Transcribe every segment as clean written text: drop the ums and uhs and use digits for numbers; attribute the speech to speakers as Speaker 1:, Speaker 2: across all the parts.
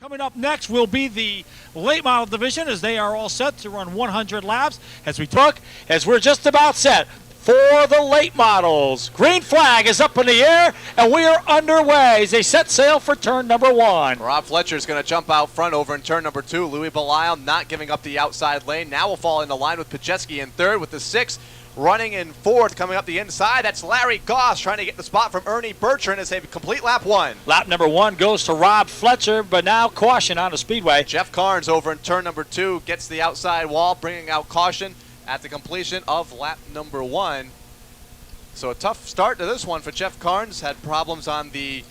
Speaker 1: Coming up next will be the late model division as they are all set to run 100 laps as we're just about set for the late models. Green flag is up in the air and we are underway as they set sail for turn number 1.
Speaker 2: Rob Fletcher's going to jump out front over in turn number 2. Louis Belisle not giving up the outside lane. Now will fall into line with T.H.E in third with the 6. Running in fourth, coming up the inside, that's Larry Goss trying to get the spot from Ernie Bertrand as they complete lap 1.
Speaker 1: Lap number 1 goes to Rob Fletcher, but now caution on the speedway.
Speaker 2: Jeff Carnes over in turn number 2 gets the outside wall, bringing out caution at the completion of lap number 1. So a tough start to this one for Jeff Carnes. Had problems on the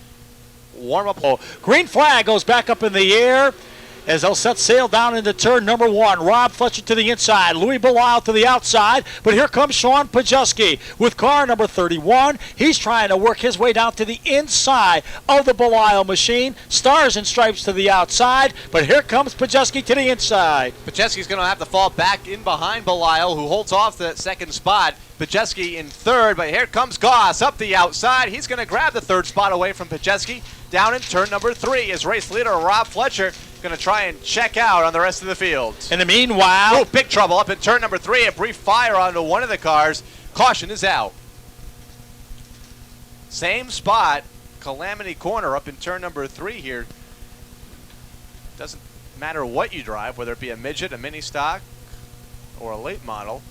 Speaker 2: warm-up.
Speaker 1: Green flag goes back up in the air as they'll set sail down into turn number 1. Rob Fletcher to the inside, Louis Belisle to the outside, but here comes Sean T.H.E with car number 31. He's trying to work his way down to the inside of the Belisle machine. Stars and Stripes to the outside, but here comes T.H.E to the inside.
Speaker 2: T.H.E's going to have to fall back in behind Belisle, who holds off that second spot. T.H.E in third, but here comes Goss up the outside. He's going to grab the third spot away from T.H.E. Down in turn number 3 is race leader Rob Fletcher going to try and check out on the rest of the field.
Speaker 1: In the meanwhile,
Speaker 2: big trouble up in turn number 3. A brief fire onto one of the cars. Caution is out. Same spot, Calamity Corner up in turn number 3 here. Doesn't matter what you drive, whether it be a midget, a mini stock, or a late model.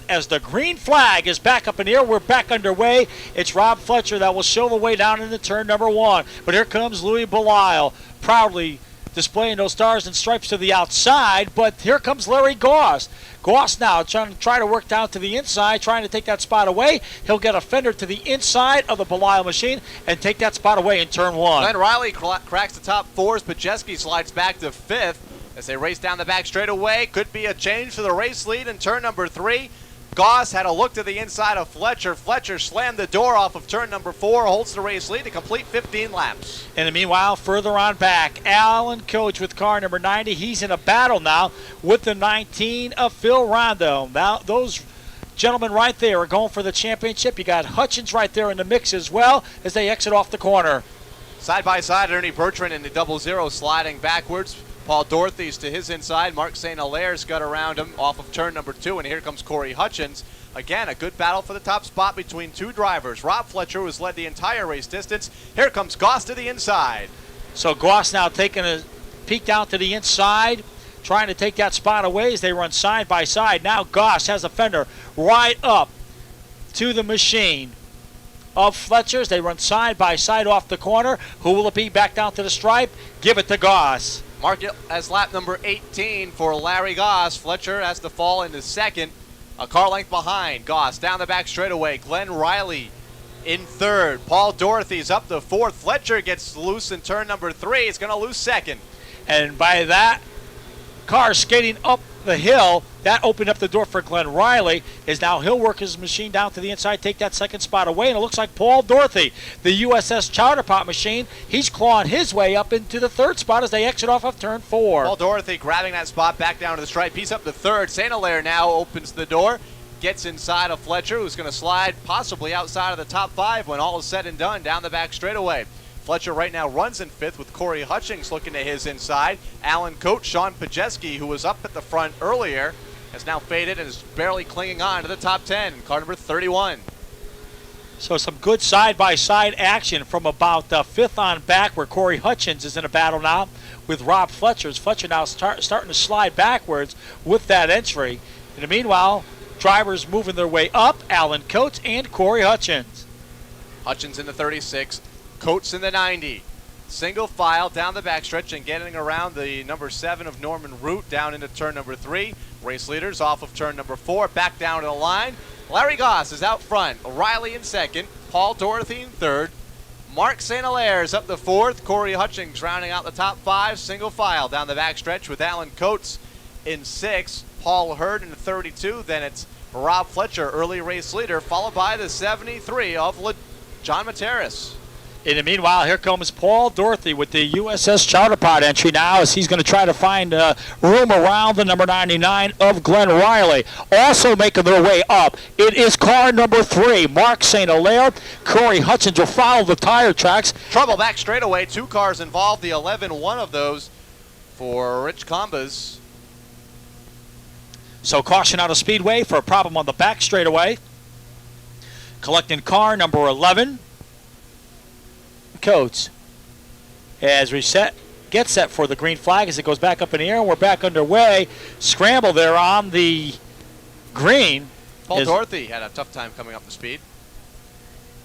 Speaker 1: As the green flag is back up in the air, we're back underway. It's Rob Fletcher that will show the way down into turn number 1. But here comes Louis Belisle, proudly displaying those stars and stripes to the outside. But here comes Larry Goss. Goss now trying to work down to the inside, trying to take that spot away. He'll get a fender to the inside of the Belisle machine and take that spot away in turn 1.
Speaker 2: Glenn Riley cracks the top 4s, but T.H.E slides back to 5th. As they race down the back straightaway, could be a change for the race lead in turn number 3. Goss had a look to the inside of Fletcher. Fletcher slammed the door off of turn number 4, holds the race lead to complete 15 laps.
Speaker 1: In the meanwhile, further on back, Alan Coach with car number 90. He's in a battle now with the 19 of Phil Rondeau. Now, those gentlemen right there are going for the championship. You got Hutchins right there in the mix as well as they exit off the corner.
Speaker 2: Side by side, Ernie Bertrand in the 00 sliding backwards. Paul Dorothy's to his inside. Mark St. Hilaire's got around him off of turn number 2, and here comes Corey Hutchins. Again, a good battle for the top spot between two drivers. Rob Fletcher, who's led the entire race distance. Here comes Goss to the inside.
Speaker 1: So Goss now taking a peek down to the inside, trying to take that spot away as they run side by side. Now Goss has a fender right up to the machine of Fletcher's. They run side by side off the corner. Who will it be? Back down to the stripe. Give it to Goss.
Speaker 2: Mark it as lap number 18 for Larry Goss. Fletcher has to fall into second. A car length behind. Goss down the back straightaway. Glenn Riley in third. Paul Dorothy's up to 4th. Fletcher gets loose in turn number 3. He's going to lose second.
Speaker 1: And by that car skating up the hill, that opened up the door for Glenn Riley. Is now he'll work his machine down to the inside, take that second spot away, and it looks like Paul Dorothy, the USS Chowder Pot machine, he's clawing his way up into the 3rd spot as they exit off of turn 4.
Speaker 2: Paul Dorothy grabbing that spot back down to the stripe. He's up to 3rd. St. Hilaire now opens the door, gets inside of Fletcher, who's going to slide possibly outside of the top 5 when all is said and done down the back straightaway. Fletcher right now runs in 5th with Corey Hutchins looking to his inside. Alan Coates, Sean T.H.E, who was up at the front earlier, has now faded and is barely clinging on to the top 10. Car number 31.
Speaker 1: So some good side-by-side action from about 5th on back where Corey Hutchins is in a battle now with Rob Fletcher. Fletcher now starting to slide backwards with that entry. In the meanwhile, drivers moving their way up, Alan Coates and Corey Hutchins.
Speaker 2: Hutchins in the 36, Coates in the 90. Single file down the backstretch and getting around the number 7 of Norman Root down into turn number 3. Race leaders off of turn number 4, back down to the line. Larry Goss is out front. Riley in 2nd. Paul Dorothy in 3rd. Mark St. Hilaire is up to 4th. Corey Hutchins rounding out the top 5. Single file down the backstretch with Alan Coates in 6th. Paul Hurd in the 32. Then it's Rob Fletcher, early race leader, followed by the 73 of John Materis.
Speaker 1: In the meanwhile, here comes Paul Dorothy with the USS Charter Pod entry now as he's going to try to find room around the number 99 of Glenn Riley. Also making their way up, it is car number 3, Mark St. Hilaire. Corey Hutchins will follow the tire tracks.
Speaker 2: Trouble back straightaway. 2 cars involved. The 11-1 of those for Rich Combas.
Speaker 1: So caution out of Speedway for a problem on the back straightaway. Collecting car number 11. Coates as reset gets set for the green flag as it goes back up in the air, and we're back underway. Scramble there on the green.
Speaker 2: Paul Dorothy had a tough time coming up to speed.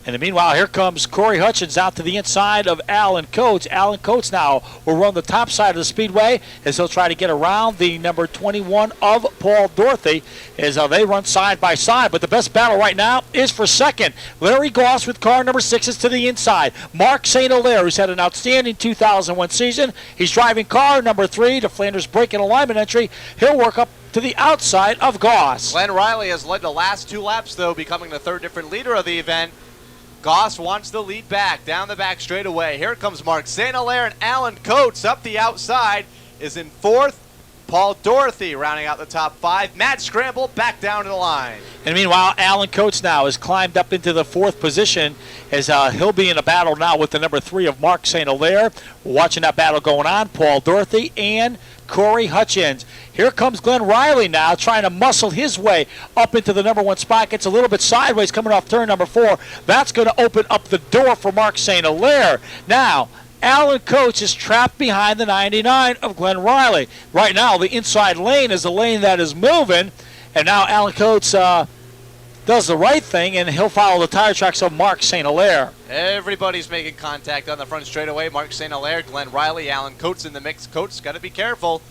Speaker 1: In the meanwhile, here comes Corey Hutchins out to the inside of Alan Coates. Alan Coates now will run the top side of the speedway as he'll try to get around the number 21 of Paul Dorothy as they run side by side. But the best battle right now is for second. Larry Goss with car number 6 is to the inside. Mark St. Hilaire, who's had an outstanding 2001 season. He's driving car number 3 to Flanders Brake and Alignment entry. He'll work up to the outside of Goss.
Speaker 2: Glenn Riley has led the last 2 laps, though, becoming the 3rd different leader of the event. Goss wants the lead back, down the back straightaway. Here comes Mark St. Hilaire, and Alan Coates up the outside is in 4th. Paul Dorothy rounding out the top 5. Matt Scramble back down to the line.
Speaker 1: And meanwhile, Alan Coates now has climbed up into the 4th position as he'll be in a battle now with the number 3 of Mark St. Hilaire. We're watching that battle going on, Paul Dorothy and Corey Hutchins. Here comes Glenn Riley now trying to muscle his way up into the number 1 spot. Gets a little bit sideways coming off turn number 4. That's going to open up the door for Mark St. Hilaire. Now, Alan Coates is trapped behind the 99 of Glenn Riley. Right now, the inside lane is the lane that is moving. And now Alan Coates does the right thing, and he'll follow the tire tracks of Mark St. Hilaire.
Speaker 2: Everybody's making contact on the front straightaway. Mark St. Hilaire, Glenn Riley, Alan Coates in the mix. Coates got to be careful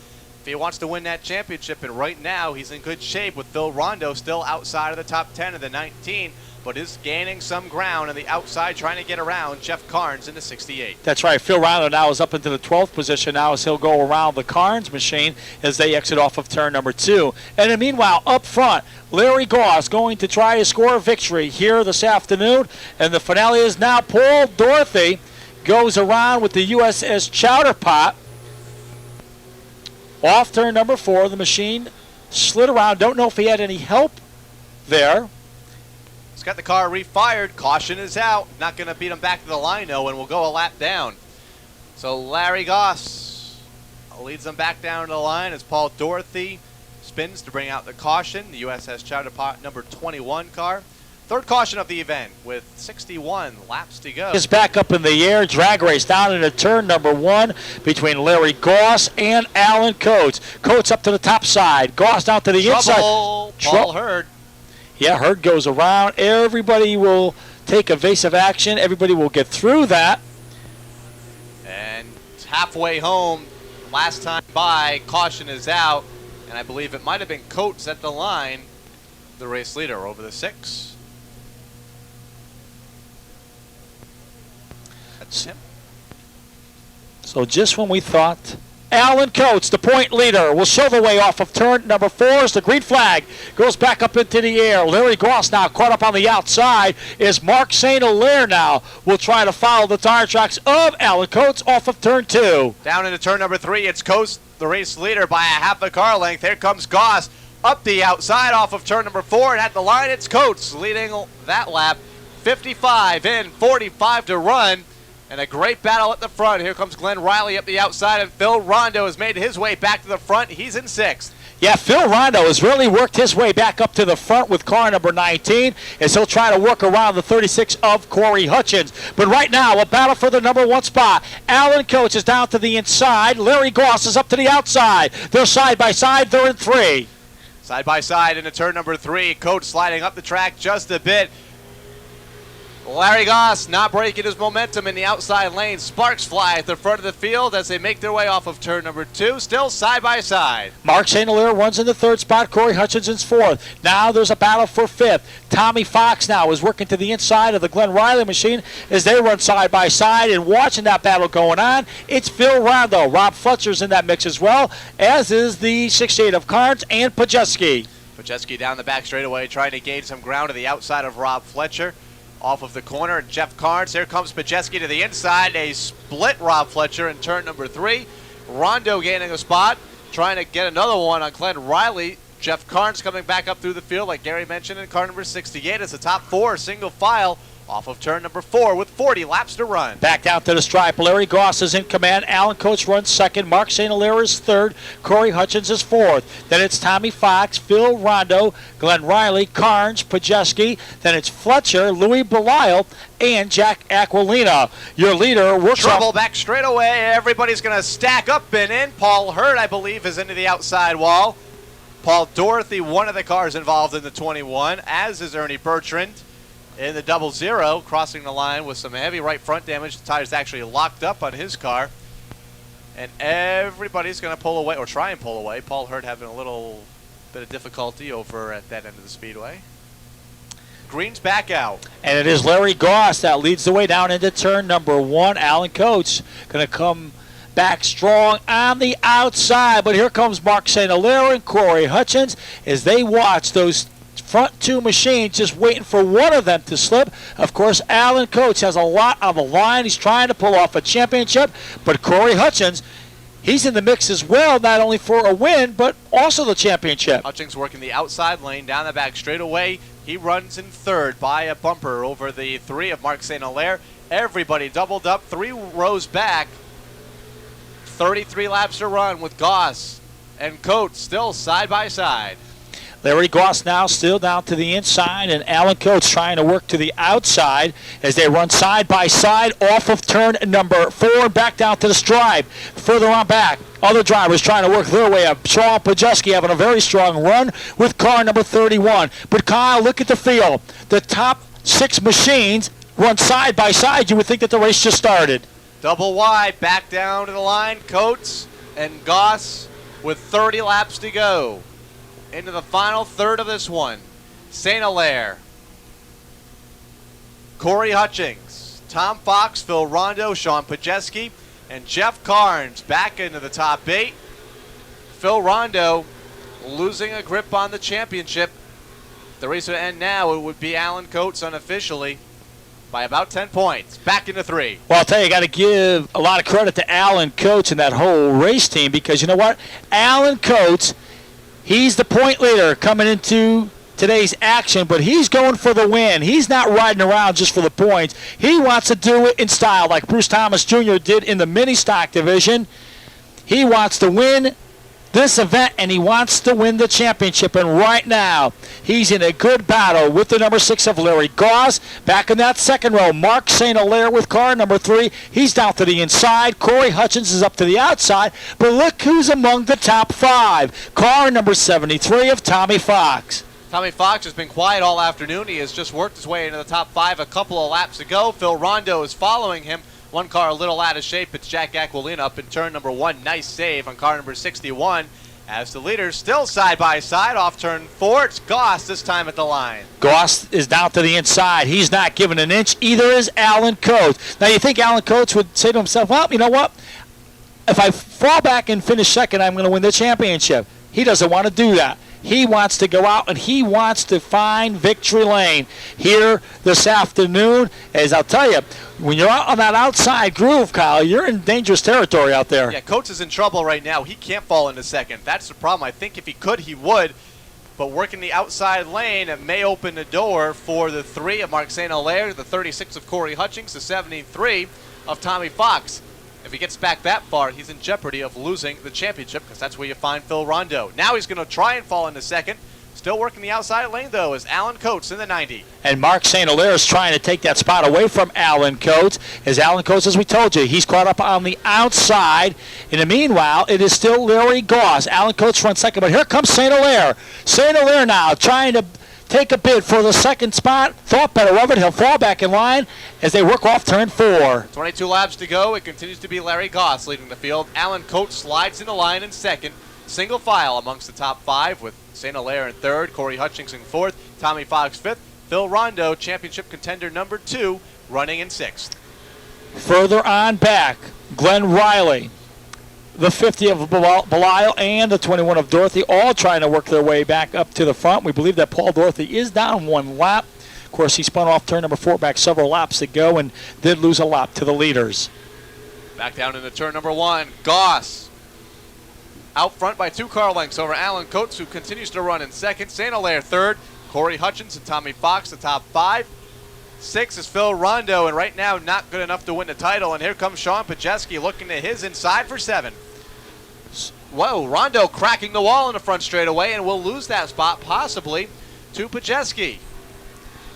Speaker 2: if he wants to win that championship, and right now he's in good shape with Phil Rondeau still outside of the top 10 of the 19, but is gaining some ground on the outside trying to get around Jeff Carnes in the 68.
Speaker 1: That's right. Phil Rondeau now is up into the 12th position now as he'll go around the Carnes machine as they exit off of turn number 2. And then meanwhile, up front, Larry Goss going to try to score a victory here this afternoon. And the finale is now Paul Dorothy goes around with the USS Chowder Pot. Off turn number 4, the machine slid around. Don't know if he had any help there.
Speaker 2: He's got the car refired. Caution is out. Not going to beat him back to the line, though, and will go a lap down. So Larry Goss leads them back down to the line as Paul Dorothy spins to bring out the caution. The USS Chowder Pot number 21 car. 3rd caution of the event with 61 laps to go.
Speaker 1: Is back up in the air. Drag race down into turn number 1 between Larry Goss and Alan Coates. Coates up to the top side. Goss down to the inside.
Speaker 2: Paul Hurd.
Speaker 1: Yeah, Hurd goes around. Everybody will take evasive action. Everybody will get through that.
Speaker 2: And halfway home, last time by, caution is out. And I believe it might have been Coates at the line, the race leader over the 6. That's him.
Speaker 1: So just when we thought Alan Coates, the point leader, will show the way off of turn number 4 as the green flag goes back up into the air. Larry Goss now caught up on the outside as Mark St. Hilaire now will try to follow the tire tracks of Alan Coates off of turn 2.
Speaker 2: Down into turn number 3, it's Coates, the race leader, by a half a car length. Here comes Goss up the outside off of turn number 4, and at the line it's Coates leading that lap. 55 in, 45 to run. And a great battle at the front. Here comes Glenn Riley up the outside, and Phil Rondeau has made his way back to the front. He's in 6th.
Speaker 1: Yeah, Phil Rondeau has really worked his way back up to the front with car number 19 as he'll try to work around the 36 of Corey Hutchins. But right now, a battle for the number 1 spot. Alan Coates is down to the inside. Larry Goss is up to the outside. They're side by side. They're in 3.
Speaker 2: Side by side into turn number 3. Coates sliding up the track just a bit. Larry Goss not breaking his momentum in the outside lane. Sparks fly at the front of the field as they make their way off of turn number 2. Still side by side.
Speaker 1: Mark St. Hilaire runs in the 3rd spot. Corey Hutchins in 4th. Now there's a battle for 5th. Tommy Fox now is working to the inside of the Glenn Riley machine as they run side by side. And watching that battle going on, it's Phil Rondeau. Rob Fletcher's in that mix as well, as is the 68 of Carnes and T.H.E.
Speaker 2: T.H.E down the back straightaway trying to gain some ground to the outside of Rob Fletcher. off of the corner. And Jeff Carnes, here comes Pajeski to the inside. A split Rob Fletcher in turn number 3. Rondeau gaining a spot, trying to get another one on Glenn Riley. Jeff Carnes coming back up through the field, like Gary mentioned, in car number 68 as the top 4 single file off of turn number 4 with 40 laps to run.
Speaker 1: Back down to the stripe. Larry Goss is in command. Alan Coates runs second. Mark St. Hilaire is third. Corey Hutchins is fourth. Then it's Tommy Fox, Phil Rondeau, Glenn Riley, Carnes, Pajeski. Then it's Fletcher, Louis Belisle, and Jack Aquilina. Your leader works
Speaker 2: Trouble back straight away. Everybody's going to stack up and in. Paul Hurd, I believe, is into the outside wall. Paul Dorothy, one of the cars involved in the 21, as is Ernie Bertrand in the 00, crossing the line with some heavy right front damage. The tire's actually locked up on his car. And everybody's going to pull away, or try and pull away. Paul Hurd having a little bit of difficulty over at that end of the speedway. Green's back out.
Speaker 1: And it is Larry Goss that leads the way down into turn number 1. Alan Coates going to come back strong on the outside. But here comes Mark St. Hilaire and Corey Hutchins as they watch those front 2 machines just waiting for one of them to slip. Of course, Alan Coates has a lot on the line. He's trying to pull off a championship. But Corey Hutchins, he's in the mix as well, not only for a win, but also the championship.
Speaker 2: Hutchins working the outside lane down the back straightaway. He runs in third by a bumper over the 3 of Mark St. Hilaire. Everybody doubled up, 3 rows back. 33 laps to run with Goss and Coates still side by side.
Speaker 1: Larry Goss now still down to the inside, and Alan Coates trying to work to the outside as they run side by side off of turn number 4 and back down to the stripe. Further on back, other drivers trying to work their way up. Sean Pajeski having a very strong run with car number 31. But Kyle, look at the field. The top 6 machines run side by side. You would think that the race just started.
Speaker 2: Double wide, back down to the line. Coates and Goss with 30 laps to go. Into the final third of this one. St. Hilaire, Corey Hutchins, Tom Fox, Phil Rondeau, Sean Pajeski, and Jeff Carnes back into the top 8. Phil Rondeau losing a grip on the championship. The race would end now. It would be Alan Coates unofficially by about 10 points. Back into 3.
Speaker 1: Well, I'll tell you, got to give a lot of credit to Alan Coates and that whole race team, because you know what? Alan Coates, he's the point leader coming into today's action, but he's going for the win. He's not riding around just for the points. He wants to do it in style like Bruce Thomas Jr. did in the mini stock division. He wants to win this event, and he wants to win the championship. And right now, he's in a good battle with the number 6 of Larry Goss. Back in that second row, Mark St. Hilaire with car number 3. He's down to the inside. Corey Hutchins is up to the outside. But look who's among the top 5. Car number 73 of Tommy Fox.
Speaker 2: Tommy Fox has been quiet all afternoon. He has just worked his way into the top 5 a couple of laps ago. Phil Rondeau is following him. One car a little out of shape. It's Jack Aquilina up in turn number 1. Nice save on car number 61. As the leaders still side by side off turn 4. It's Goss this time at the line.
Speaker 1: Goss is down to the inside. He's not giving an inch. Either is Alan Coates. Now you think Alan Coates would say to himself, well, you know what? If I fall back and finish second, I'm going to win the championship. He doesn't want to do that. He wants to go out and he wants to find victory lane here this afternoon. As I'll tell you, when you're out on that outside groove, Kyle, you're in dangerous territory out there.
Speaker 2: Yeah, Coates is in trouble right now. He can't fall into second. That's the problem. I think if he could, he would. But working the outside lane, it may open the door for the 3 of Mark St. Hilaire, the 36 of Corey Hutchins, the 73 of Tommy Fox. If he gets back that far, he's in jeopardy of losing the championship, because that's where you find Phil Rondeau. Now he's going to try and fall into second. Still working the outside lane, though, is Alan Coates in the 90.
Speaker 1: And Mark St. Hilaire is trying to take that spot away from Alan Coates. As Alan Coates, as we told you, he's caught up on the outside. In the meanwhile, it is still Larry Goss. Alan Coates runs second, but here comes St. Hilaire. St. Hilaire now trying to take a bid for the second spot. Thought better of it. He'll fall back in line as they work off turn 4.
Speaker 2: 22 laps to go. It continues to be Larry Goss leading the field. Alan Coates slides in the line in second. Single file amongst the top 5 with St. Hilaire in third, Corey Hutchins in fourth, Tommy Fox fifth, Phil Rondeau, championship contender number 2, running in 6th.
Speaker 1: Further on back, Glenn Riley, the 50 of Belisle, and the 21 of Dorothy, all trying to work their way back up to the front. We believe that Paul Dorothy is down 1 lap. Of course, he spun off turn number 4 back several laps to go and did lose a lap to the leaders.
Speaker 2: Back down into turn number 1. Goss out front by 2 car lengths over Alan Coates, who continues to run in second. St. Hilaire third. Corey Hutchins and Tommy Fox, the top 5. 6 is Phil Rondeau, and right now not good enough to win the title. And here comes Sean Pajeski looking to his inside for 7. Whoa, Rondeau cracking the wall in the front straightaway, and will lose that spot possibly to Pajeski.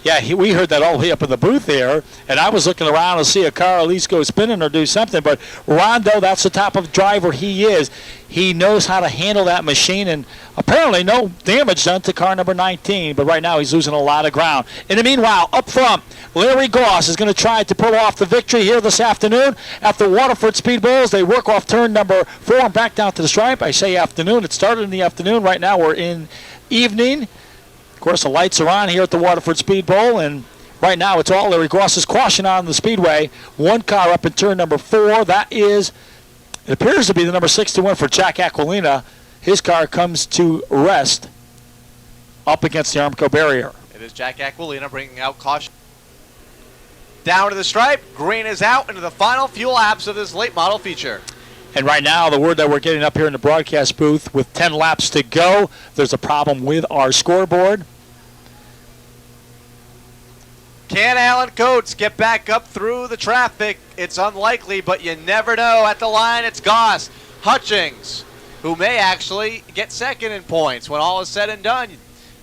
Speaker 1: Yeah, we heard that all the way up in the booth there, and I was looking around to see a car at least go spinning or do something, but Rondeau, that's the type of driver he is. He knows how to handle that machine, and apparently no damage done to car number 19, but right now he's losing a lot of ground. In the meanwhile, up front, Larry Goss is going to try to pull off the victory here this afternoon at the Waterford Speedbowl as they work off turn number 4 and back down to the stripe. I say afternoon. It started in the afternoon. Right now we're in evening. Of course, the lights are on here at the Waterford Speedbowl, and right now it's all Larry Goss's caution on the speedway. 1 car up in turn number 4. That is, it appears to be the number 61 for Jack Aquilina. His car comes to rest up against the Armco barrier.
Speaker 2: It is Jack Aquilina bringing out caution. Down to the stripe. Green is out into the final few laps of this late model feature.
Speaker 1: And right now, the word that we're getting up here in the broadcast booth, with 10 laps to go, there's a problem with our scoreboard.
Speaker 2: Can Alan Coates get back up through the traffic? It's unlikely, but you never know. At the line, it's Goss. Hutchings, who may actually get second in points when all is said and done.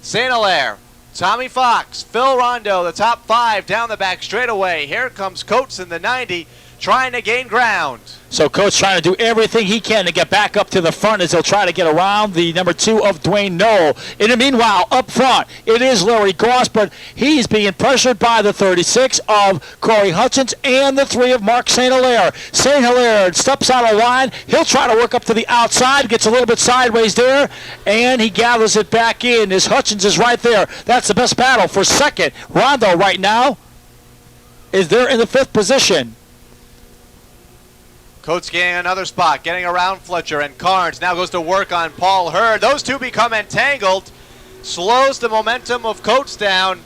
Speaker 2: St. Hilaire, Tommy Fox, Phil Rondeau, the top 5 down the back straightaway. Here comes Coates in the 90, trying to gain ground.
Speaker 1: So Coates trying to do everything he can to get back up to the front as he'll try to get around the number 2 of Dwayne Knoll. In the meanwhile, up front, it is Larry Goss, but he's being pressured by the 36 of Corey Hutchins and the 3 of Mark St. Hilaire. St. Hilaire steps out of line. He'll try to work up to the outside, gets a little bit sideways there, and he gathers it back in as Hutchins is right there. That's the best battle for second. Rondeau right now is there in the 5th position.
Speaker 2: Coates gaining another spot, getting around Fletcher, and Carnes now goes to work on Paul Hurd. Those two become entangled, slows the momentum of Coates down,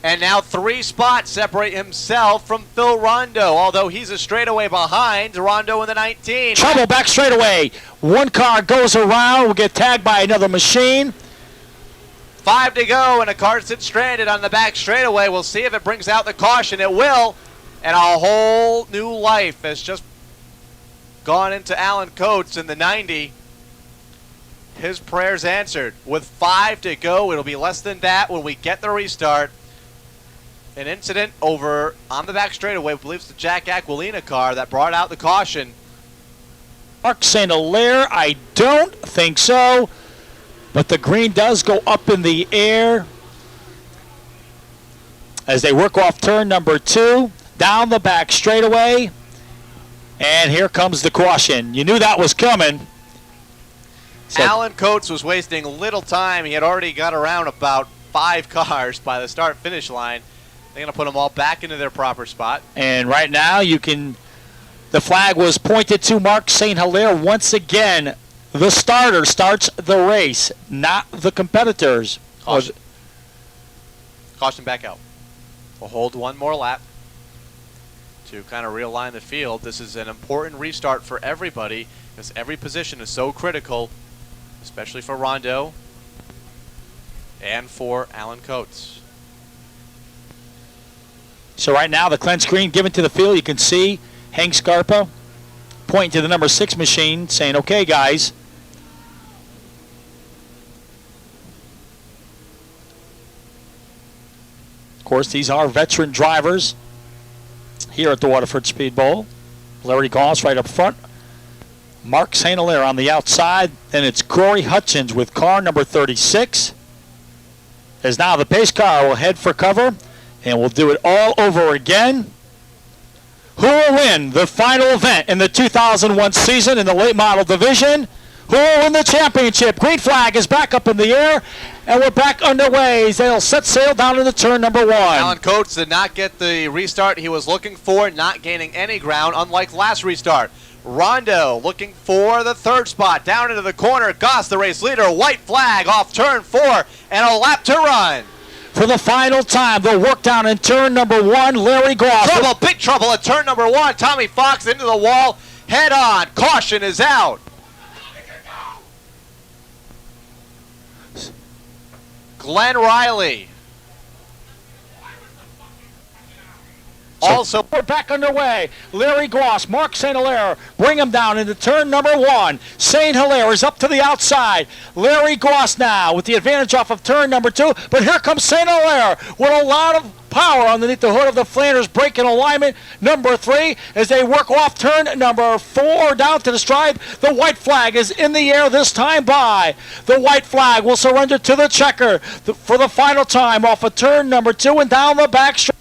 Speaker 2: and now 3 spots separate himself from Phil Rondeau, although he's a straightaway behind Rondeau in the 19.
Speaker 1: Trouble back straightaway. 1 car goes around, will get tagged by another machine.
Speaker 2: 5 to go, and a car sits stranded on the back straightaway. We'll see if it brings out the caution. It will, and a whole new life has just gone into Alan Coates in the 90. His prayers answered. With 5 to go, it'll be less than that when we get the restart. An incident over on the back straightaway, I believe it's the Jack Aquilina car that brought out the caution.
Speaker 1: Mark St. Hilaire, I don't think so, but the green does go up in the air as they work off turn number 2, down the back straightaway. And here comes the caution. You knew that was coming. So
Speaker 2: Alan Coates was wasting little time. He had already got around about 5 cars by the start-finish line. They're going to put them all back into their proper spot.
Speaker 1: And right now the flag was pointed to Mark St. Hilaire once again. The starter starts the race, not the competitors.
Speaker 2: Caution. Caution back out. We'll hold 1 more lap to kind of realign the field. This is an important restart for everybody because every position is so critical, especially for Rondeau and for Alan Coates.
Speaker 1: So right now the cleanse screen given to the field. You can see Hank Scarpa pointing to the number 6 machine saying, okay guys. Of course, these are veteran drivers here at the Waterford Speedbowl. Larry Goss right up front. Mark St. Hilaire on the outside. And it's Corey Hutchins with car number 36. As now the pace car will head for cover. And we'll do it all over again. Who will win the final event in the 2001 season in the late model division? Who will win the championship? Green flag is back up in the air, and we're back underway. They'll set sail down into turn number 1.
Speaker 2: Alan Coates did not get the restart he was looking for, not gaining any ground, unlike last restart. Rondeau looking for the 3rd spot, down into the corner. Goss, the race leader, white flag off turn 4, and a lap to run.
Speaker 1: for the final time. They'll work down in turn number 1, Larry Goss.
Speaker 2: Trouble, big trouble at turn number 1. Tommy Fox into the wall, head on. Caution is out. Glenn Riley. Also,
Speaker 1: we're back underway. Larry Goss, Mark St. Hilaire, bring him down into turn number 1. St. Hilaire is up to the outside. Larry Goss now with the advantage off of turn number 2. But here comes St. Hilaire with a lot of power underneath the hood of the Flanders, breaking alignment number 3 as they work off turn number 4 down to the stripe. The white flag is in the air this time by. The white flag will surrender to the checker for the final time off of turn number 2 and down the back straight.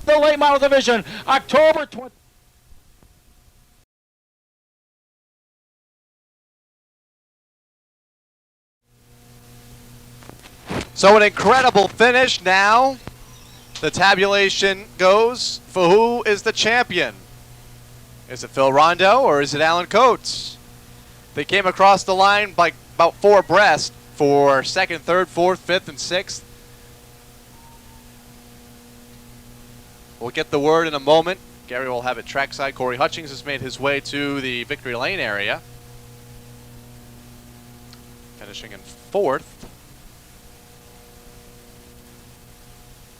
Speaker 1: The late model division, October 20.
Speaker 2: So an incredible finish. Now the tabulation goes for who is the champion. Is it Phil Rondeau or is it Alan Coates? They came across the line by about 4 abreast for 2nd, 3rd, 4th, 5th, and 6th. We'll get the word in a moment. Gary will have it trackside. Corey Hutchings has made his way to the victory lane area, finishing in 4th.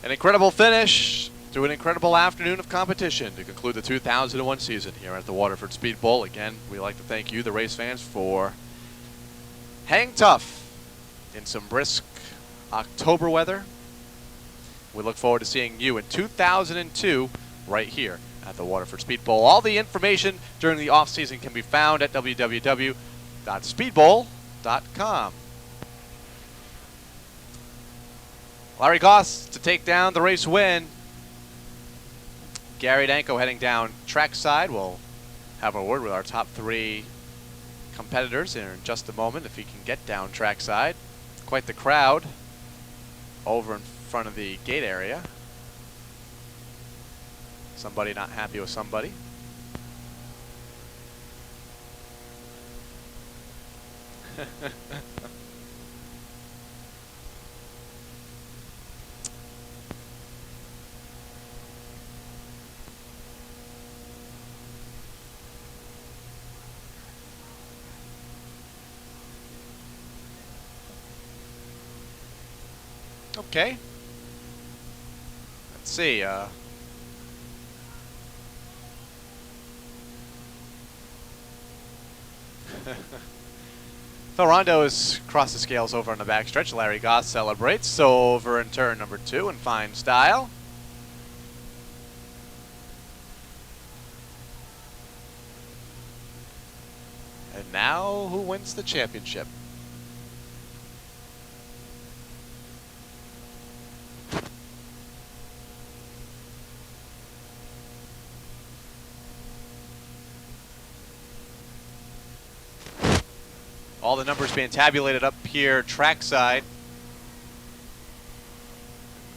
Speaker 2: An incredible finish to an incredible afternoon of competition to conclude the 2001 season here at the Waterford Speedbowl. Again, we'd like to thank you, the race fans, for hanging tough in some brisk October weather. We look forward to seeing you in 2002 right here at the Waterford Speedbowl. All the information during the off-season can be found at www.speedbowl.com. Larry Goss to take down the race win. Gary Danko heading down trackside. We'll have a word with our top 3 competitors in just a moment if he can get down trackside. Quite the crowd over in front of the gate area. Somebody not happy with somebody. Okay. Let's see. Phil Rondeau has crossed the scales over on the backstretch. Larry Goss celebrates over in turn number 2 in fine style. And now, who wins the championship? All the numbers being tabulated up here trackside.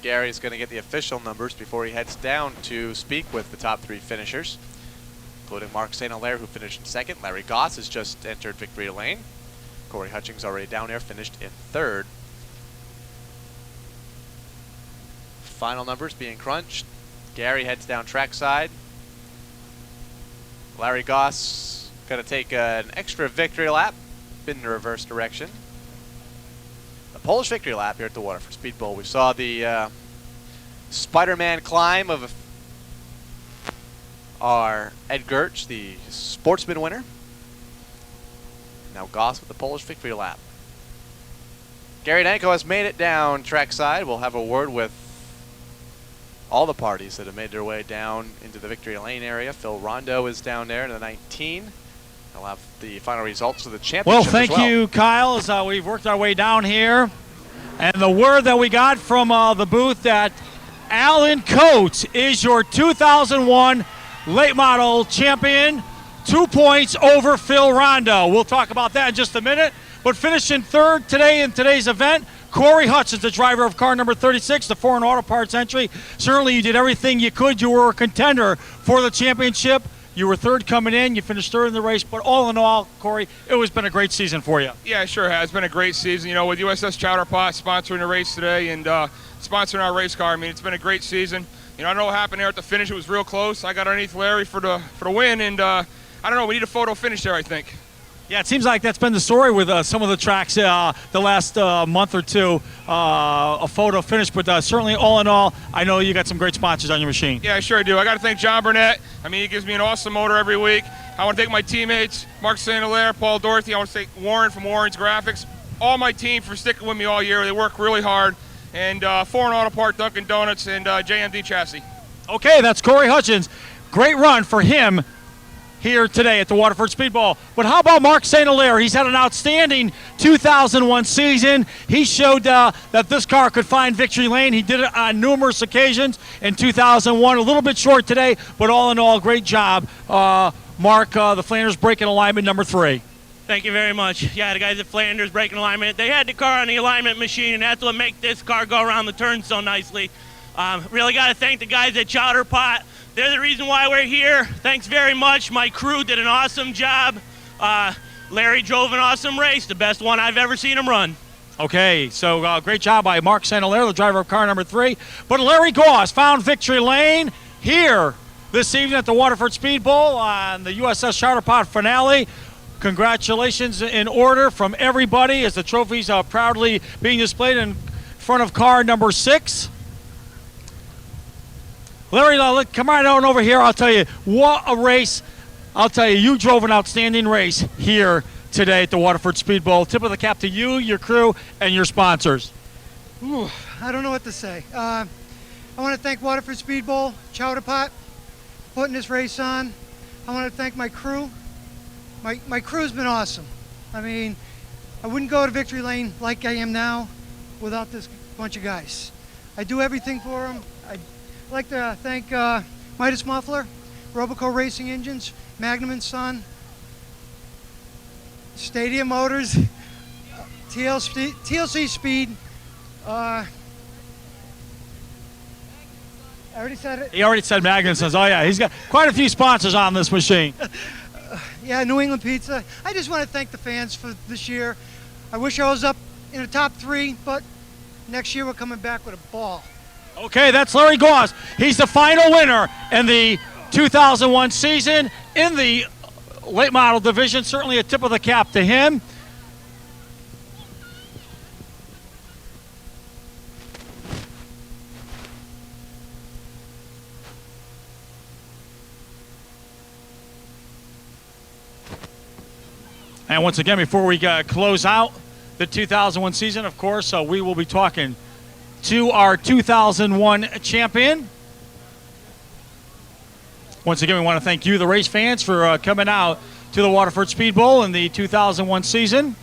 Speaker 2: Gary's going to get the official numbers before he heads down to speak with the top 3 finishers, including Mark St. Hilaire, who finished in 2nd. Larry Goss has just entered victory lane. Corey Hutchings already down there, finished in 3rd. Final numbers being crunched. Gary heads down trackside. Larry Goss going to take an extra victory lap in the reverse direction. The Polish victory lap here at the Waterford Speedbowl. We saw the Spider-Man climb of our Ed Gertz, the sportsman winner. Now Goss with the Polish victory lap. Gary Danko has made it down trackside. We'll have a word with all the parties that have made their way down into the victory lane area. Phil Rondeau is down there in the 19. I'll have the final results of the championship.
Speaker 1: Well, thank you, Kyle, as we've worked our way down here. And the word that we got from the booth that Alan Coates is your 2001 late model champion, 2 points over Phil Rondeau. We'll talk about that in just a minute. But finishing 3rd today in today's event, Corey Hutchins, the driver of car number 36, the foreign auto parts entry. Certainly you did everything you could. You were a contender for the championship. You were third coming in. You finished third in the race. But all in all, Corey, it has been a great season for you.
Speaker 3: Yeah, it sure has. It's been a great season. You know, with USS Chowder Pot sponsoring the race today and sponsoring our race car, I mean, it's been a great season. You know, I don't know what happened there at the finish. It was real close. I got underneath Larry for the win, and I don't know. We need a photo finish there, I think.
Speaker 1: Yeah, it seems like that's been the story with some of the tracks the last month or two, a photo finish. But certainly, all in all, I know you got some great sponsors on your machine.
Speaker 3: Yeah, I sure do. I got to thank John Burnett. I mean, he gives me an awesome motor every week. I want to thank my teammates, Mark St. Hilaire, Paul Dorothy. I want to thank Warren from Warren's Graphics. All my team for sticking with me all year. They work really hard. And Foreign Auto Part, Dunkin' Donuts, and JMD Chassis.
Speaker 1: Okay, that's Corey Hutchins. Great run for him here today at the Waterford Speedbowl. But how about Mark St. Hilaire? He's had an outstanding 2001 season. He showed that this car could find victory lane. He did it on numerous occasions in 2001. A little bit short today, but all in all, great job. Mark, the Flanders braking alignment number 3.
Speaker 4: Thank you very much. Yeah, the guys at Flanders braking alignment, they had the car on the alignment machine, and that's what makes this car go around the turn so nicely. Really got to thank the guys at Chowder Pot. They're the reason why we're here. Thanks very much. My crew did an awesome job. Larry drove an awesome race, the best one I've ever seen him run.
Speaker 1: Okay, so great job by Mark St. Hilaire, the driver of car number 3. But Larry Goss found victory lane here this evening at the Waterford Speedbowl on the USS Chowder Pot finale. Congratulations in order from everybody as the trophies are proudly being displayed in front of car number 6. Larry, come right on over here. I'll tell you, what a race. I'll tell you, you drove an outstanding race here today at the Waterford Speedbowl. Tip of the cap to you, your crew, and your sponsors.
Speaker 5: Ooh, I don't know what to say. I want to thank Waterford Speedbowl, Chowder Pot, putting this race on. I want to thank my crew. My crew's been awesome. I mean, I wouldn't go to victory lane like I am now without this bunch of guys. I do everything for them. I'd like to thank Midas Muffler, Roboco Racing Engines, Magnum & Son, Stadium Motors, TLC Speed. I already said it.
Speaker 1: He already said Magnum & Sons. Oh, yeah, he's got quite a few sponsors on this machine.
Speaker 5: Yeah, New England Pizza. I just want to thank the fans for this year. I wish I was up in the top 3, but next year we're coming back with a ball.
Speaker 1: Okay, that's Larry Goss. He's the final winner in the 2001 season in the late model division. Certainly a tip of the cap to him. And once again, before we close out the 2001 season, of course, we will be talking to our 2001 champion. Once again, we want to thank you, the race fans, for coming out to the Waterford Speedbowl in the 2001 season.